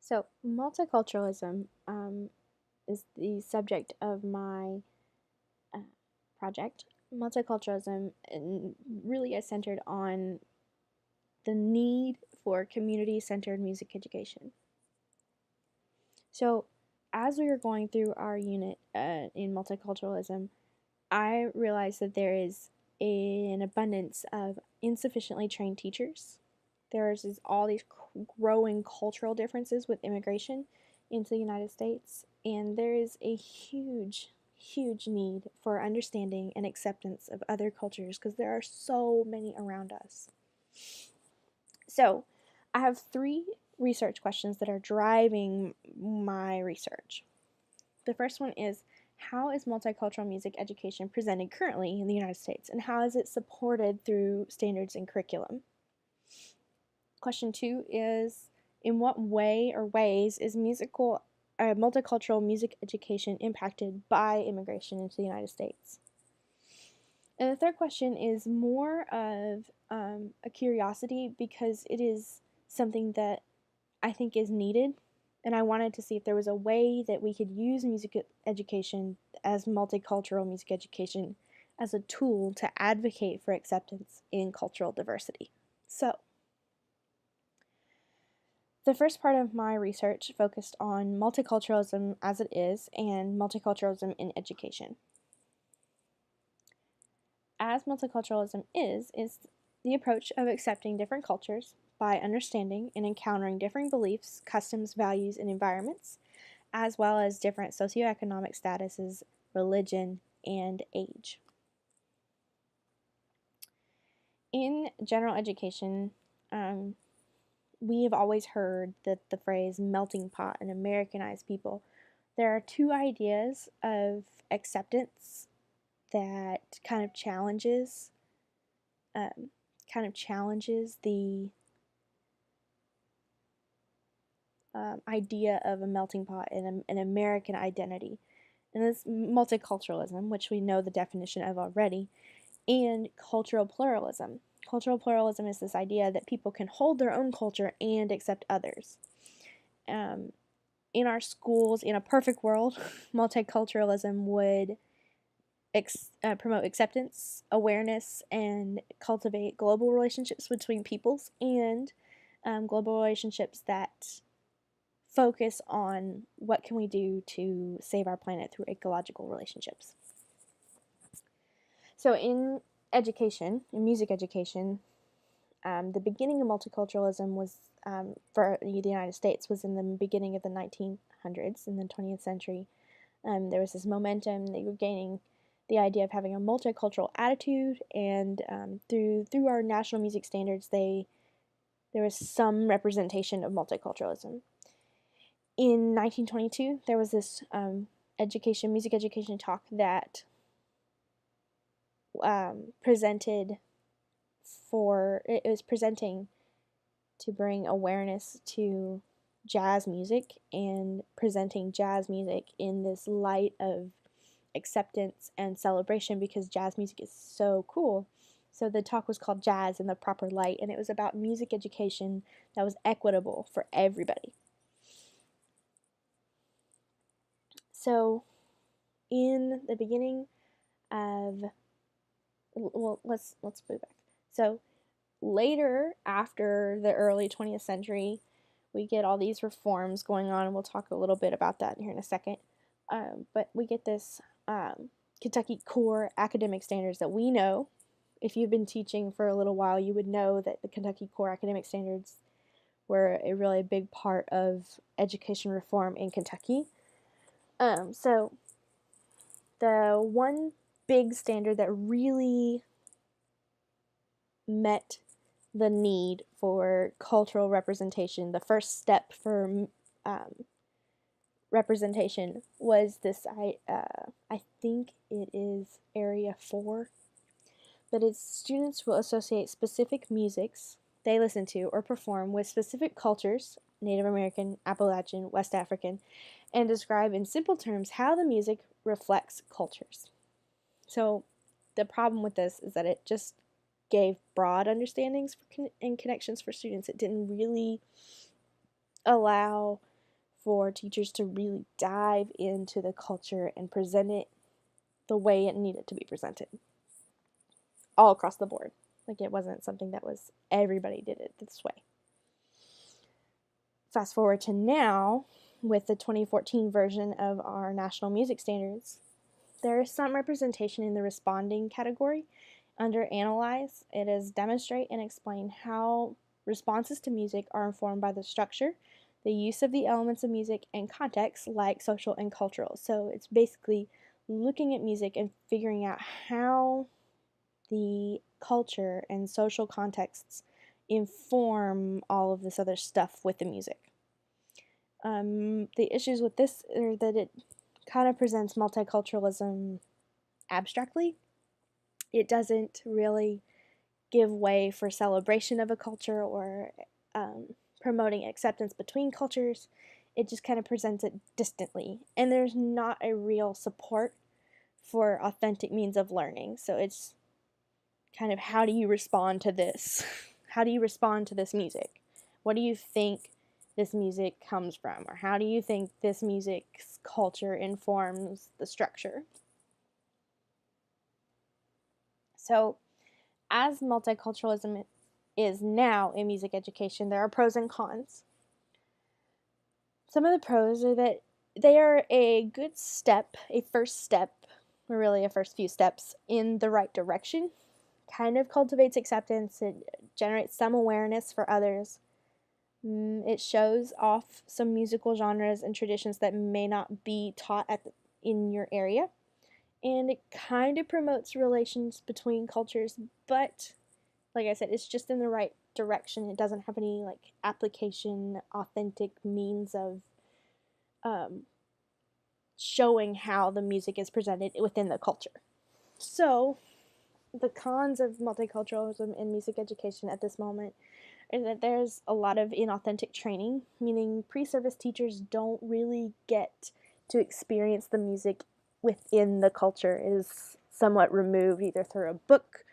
So, multiculturalism is the subject of my uh, project. Multiculturalism really is centered on the need for community centered music education. So, as we were going through our unit in multiculturalism, I realized that there is an abundance of insufficiently trained teachers. There's all these growing cultural differences with immigration into the United States, and there is a huge need for understanding and acceptance of other cultures because there are so many around us. So, I have three research questions that are driving my research. The first one is, how is multicultural music education presented currently in the United States, and how is it supported through standards and curriculum? Question two is, in what way or ways is multicultural music education impacted by immigration into the United States? And the third question is more of a curiosity because it is something that I think is needed, and I wanted to see if there was a way that we could use music education as multicultural music education as a tool to advocate for acceptance in cultural diversity. So, the first part of my research focused on multiculturalism as it is and multiculturalism in education. As multiculturalism is the approach of accepting different cultures by understanding and encountering differing beliefs, customs, values, and environments, as well as different socioeconomic statuses, religion, and age. In general education, we have always heard that the phrase melting pot and Americanized people. There are two ideas of acceptance that kind of challenges the idea of a melting pot and an American identity. And this multiculturalism, which we know the definition of already, and cultural pluralism. Cultural pluralism is this idea that people can hold their own culture and accept others. In our schools, in a perfect world, multiculturalism would promote acceptance, awareness, and cultivate global relationships between peoples and global relationships that focus on what can we do to save our planet through ecological relationships. So in education, in music education, the beginning of multiculturalism was for the United States was in the beginning of the 1900s, in the 20th century. There was this momentum. They were gaining the idea of having a multicultural attitude, and through our national music standards, there was some representation of multiculturalism. In 1922, there was this music education talk that was presenting to bring awareness to jazz music and presenting jazz music in this light of acceptance and celebration because jazz music is so cool. So the talk was called Jazz in the Proper Light, and it was about music education that was equitable for everybody. So in the beginning of, well, let's move back. So later, after the early 20th century, we get all these reforms going on, and we'll talk a little bit about that here in a second. But we get this Kentucky core academic standards that we know. If you've been teaching for a little while, you would know that the Kentucky core academic standards were a really big part of education reform in Kentucky. So the one big standard that really met the need for cultural representation, the first step for representation was this, I think it is Area 4, but its students will associate specific musics they listen to or perform with specific cultures, Native American, Appalachian, West African, and describe in simple terms how the music reflects cultures. So the problem with this is that it just gave broad understandings and connections for students. It didn't really allow for teachers to really dive into the culture and present it the way it needed to be presented, all across the board. Like, it wasn't something that was everybody did it this way. Fast forward to now, with the 2014 version of our national music standards, there is some representation in the responding category. Under Analyze, it is demonstrate and explain how responses to music are informed by the structure, the use of the elements of music, and context like social and cultural. So it's basically looking at music and figuring out how the culture and social contexts inform all of this other stuff with the music. The issues with this are that it kind of presents multiculturalism abstractly. It doesn't really give way for celebration of a culture or promoting acceptance between cultures. It just kind of presents it distantly, and there's not a real support for authentic means of learning. So it's kind of, how do you respond to this? How do you respond to this music? What do you think this music comes from? Or how do you think this music's culture informs the structure? So, as multiculturalism is now in music education, there are pros and cons. Some of the pros are that they are a good step, a first step, or really a first few steps in the right direction. Kind of cultivates acceptance, it generates some awareness for others. It shows off some musical genres and traditions that may not be taught in your area. And it kind of promotes relations between cultures, but like I said, it's just in the right direction. It doesn't have any like application, authentic means of showing how the music is presented within the culture. So the cons of multiculturalism in music education at this moment is that there's a lot of inauthentic training, meaning pre-service teachers don't really get to experience the music within the culture. It is somewhat removed either through a book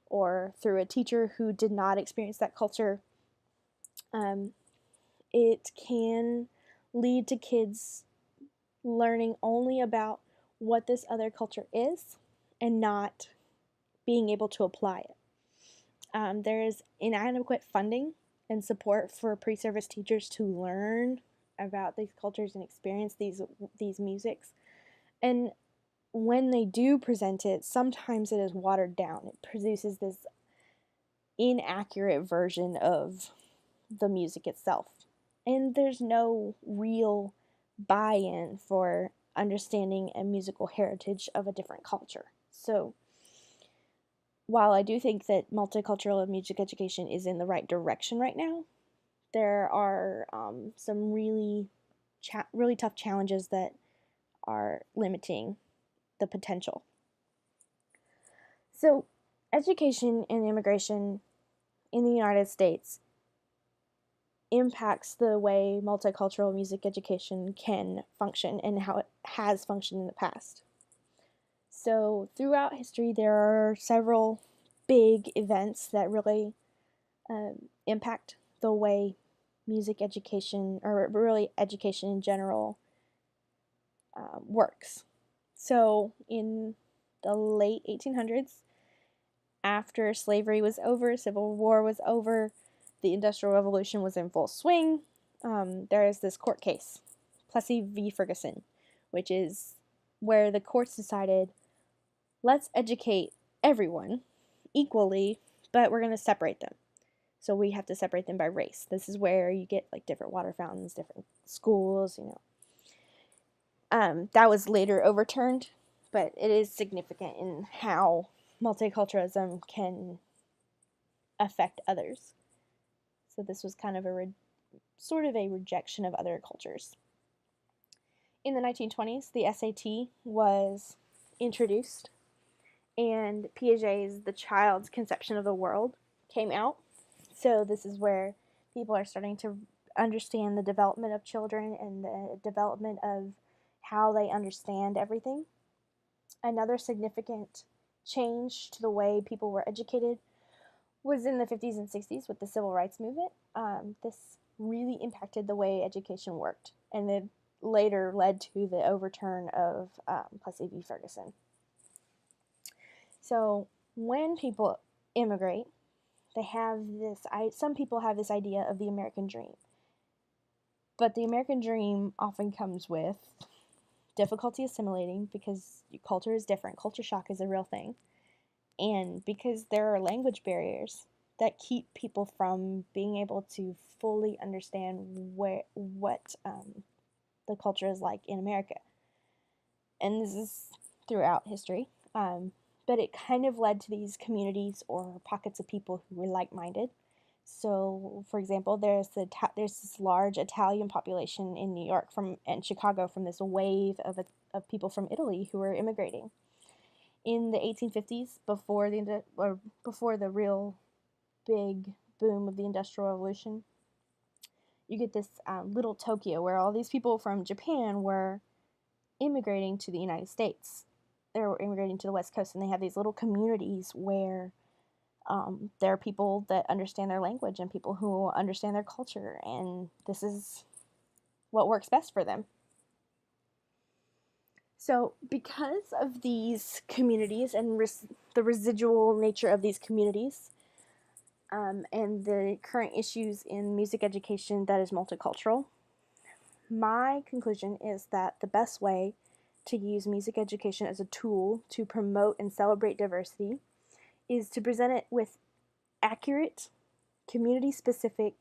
or through a teacher who did not experience that culture. It can lead to kids learning only about what this other culture is and not being able to apply it. There is inadequate funding and support for pre-service teachers to learn about these cultures and experience these musics. And when they do present it, sometimes it is watered down. It produces this inaccurate version of the music itself. And there's no real buy-in for understanding a musical heritage of a different culture. So while I do think that multicultural music education is in the right direction right now, there are some really tough challenges that are limiting the potential. So education and immigration in the United States impacts the way multicultural music education can function and how it has functioned in the past. So throughout history, there are several big events that really impact the way music education, or really education in general, works. So in the late 1800s, after slavery was over, Civil War was over, the Industrial Revolution was in full swing, there is this court case, Plessy v. Ferguson, which is where the courts decided, let's educate everyone equally, but we're going to separate them. So we have to separate them by race. This is where you get like different water fountains, different schools, That was later overturned, but it is significant in how multiculturalism can affect others. So this was kind of sort of a rejection of other cultures. In the 1920s, the SAT was introduced, and Piaget's The Child's Conception of the World came out. So this is where people are starting to understand the development of children and the development of how they understand everything. Another significant change to the way people were educated was in the 50s and 60s with the Civil Rights Movement. This really impacted the way education worked. and it later led to the overturn of Plessy v. Ferguson. So when people immigrate, some people have this idea of the American dream. But the American dream often comes with difficulty assimilating because culture is different. Culture shock is a real thing. And because there are language barriers that keep people from being able to fully understand what the culture is like in America. And this is throughout history. But it kind of led to these communities or pockets of people who were like-minded. So, for example, there's this large Italian population in New York and Chicago from this wave of people from Italy who were immigrating. In the 1850s, before the real big boom of the Industrial Revolution, you get this little Tokyo where all these people from Japan were immigrating to the United States. They were immigrating to the West Coast, and they have these little communities where there are people that understand their language and people who understand their culture, and this is what works best for them. So because of these communities and the residual nature of these communities, and the current issues in music education that is multicultural, my conclusion is that the best way to use music education as a tool to promote and celebrate diversity is to present it with accurate, community-specific,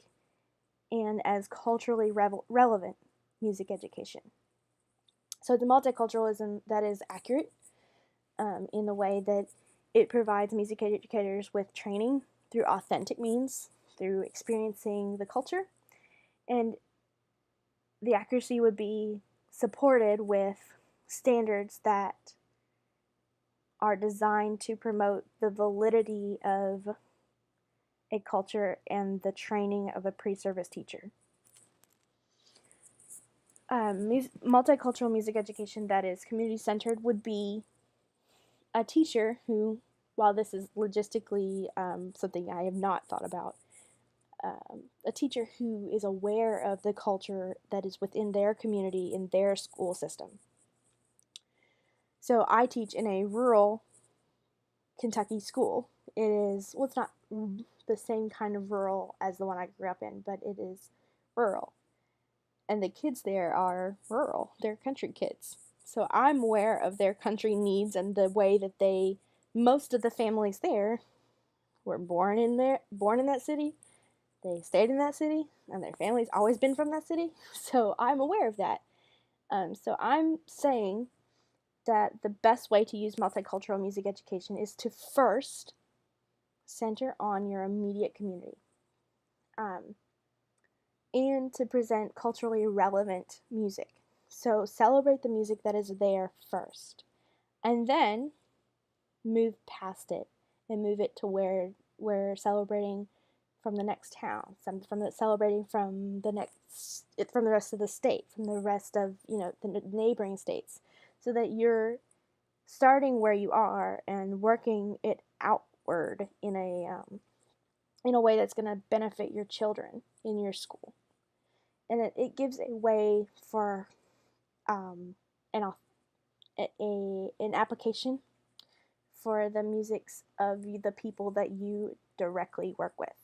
and as culturally relevant music education. So it's a multiculturalism that is accurate in the way that it provides music educators with training through authentic means, through experiencing the culture, and the accuracy would be supported with standards that are designed to promote the validity of a culture and the training of a pre-service teacher. Multicultural music education that is community-centered would be a teacher who, while this is logistically something I have not thought about, a teacher who is aware of the culture that is within their community, in their school system. So I teach in a rural Kentucky school. It's not the same kind of rural as the one I grew up in, but it is rural. And the kids there are rural. They're country kids. So I'm aware of their country needs and the way that most of the families there were born in that city. They stayed in that city, and their family's always been from that city. So I'm aware of that. So I'm saying that the best way to use multicultural music education is to first center on your immediate community, and to present culturally relevant music. So celebrate the music that is there first, and then move past it and move it to where we're celebrating from the next town, celebrating from the rest of the state, from the rest of the neighboring states, so that you're starting where you are and working it outward in a way that's going to benefit your children in your school. And it gives a way for an application for the musics of the people that you directly work with.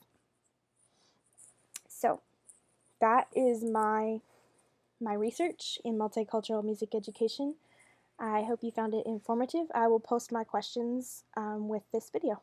So that is my research in multicultural music education. I hope you found it informative. I will post my questions with this video.